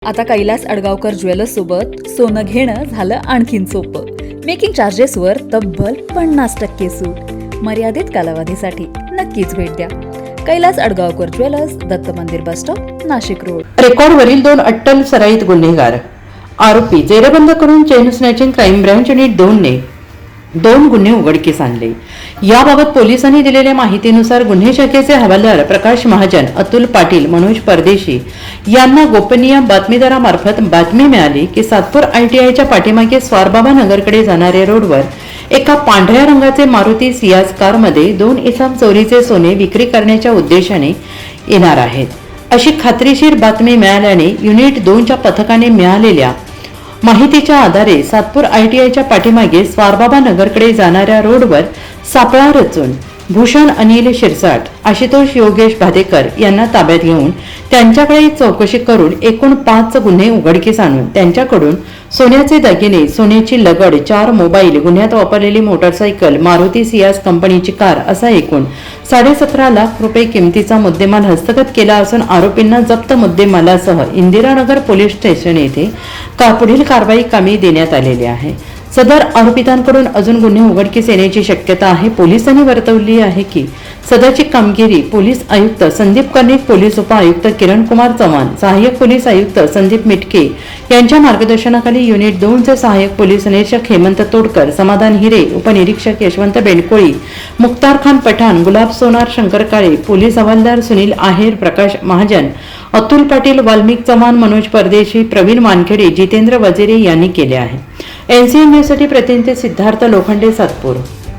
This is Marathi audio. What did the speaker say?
आता कैलास अडगावकर ज्वेलर्स सोबत सोनं घेणं झालं आणखीन सोपं. मेकिंग चार्जेसवर तब्बल 50% सूट. मर्यादित कालावधीसाठी नक्कीच भेट द्या. कैलास अडगावकर ज्वेलर्स, दत्त मंदिर बस स्टॉप, नाशिक रोड. रेकॉर्डवरील 2 अट्टल सराईत गुन्हेगार. आरोपी जेरबंद करून chain snatching crime branch unit 2 ने 2 गुन्हे उघडकीस आणले. याबाबत पोलिसांनी दिलेल्या माहितीनुसार गुन्हे शाखेचे हवालदार प्रकाश महाजन, अतुल पाटील, मनोज परदेशी यांना गोपनीय बातमीदारामार्फत बातमी मिळाली की सातपूर ITIच्या पाठीमागे स्वारबाबा नगरकडे जाणाऱ्या रोडवर एका पांढऱ्या रंगाचे मारुती सियाज कारमध्ये 2 इसम चोरीचे सोने विक्री करण्याच्या उद्देशाने येणार आहेत, अशी खात्रीशीर बातमी मिळाल्याने युनिट 2च्या पथकाने मिळालेल्या माहितीच्या आधारे सातपूर ITIच्या पाठीमागे स्वारबाबा नगरकडे जाणाऱ्या रोडवर सापळा रचून भूषण अनिल शिरसाट, आशुतोष योगेश भादेकर यांना ताब्यात घेऊन त्यांच्याकडे चौकशी करून एकूण 5 गुन्हे उघडकीस आणून त्यांच्याकडून सोन्याचे दागिने, सोन्याची लगड, 4 मोबाईल, गुन्ह्यात वापरलेली मोटरसायकल, मारुती सियाज कंपनीची कार असा एकूण 17.5 लाख रुपये किमतीचा मुद्देमाल हस्तगत केला असून आरोपींना जप्त मुद्देमालासह इंदिरानगर पोलीस स्टेशन येथे पुढील कारवाई कामी देण्यात आलेली आहे. सदर आरोपितांकडून अजून गुन्हे उघडकीस येण्याची शक्यता आहे. पोलिसांनी वर्तवली आहे की सदरची कामगिरी पोलीस आयुक्त संदीप कर्णिक, पोलीस उपआयुक्त किरण कुमार चव्हाण, सहाय्यक पोलीस आयुक्त संदीप मिटके यांच्या मार्गदर्शनाखाली युनिट 2चे सहाय्यक पोलीस निरीक्षक हेमंत तोडकर, समाधान हिरे, उपनिरीक्षक यशवंत बेंडकोळी, मुख्तार खान पठाण, गुलाब सोनार, शंकर काळे, पोलीस हवालदार सुनील आहेर, प्रकाश महाजन, अतुल पाटील, वाल्मिक चव्हाण, मनोज परदेशी, प्रवीण मानखेडे, जितेंद्र वजिरे यांनी केले आहे. NCN न्यूजसाठी प्रतिनिधी सिद्धार्थ लोखंडे, सातपूर.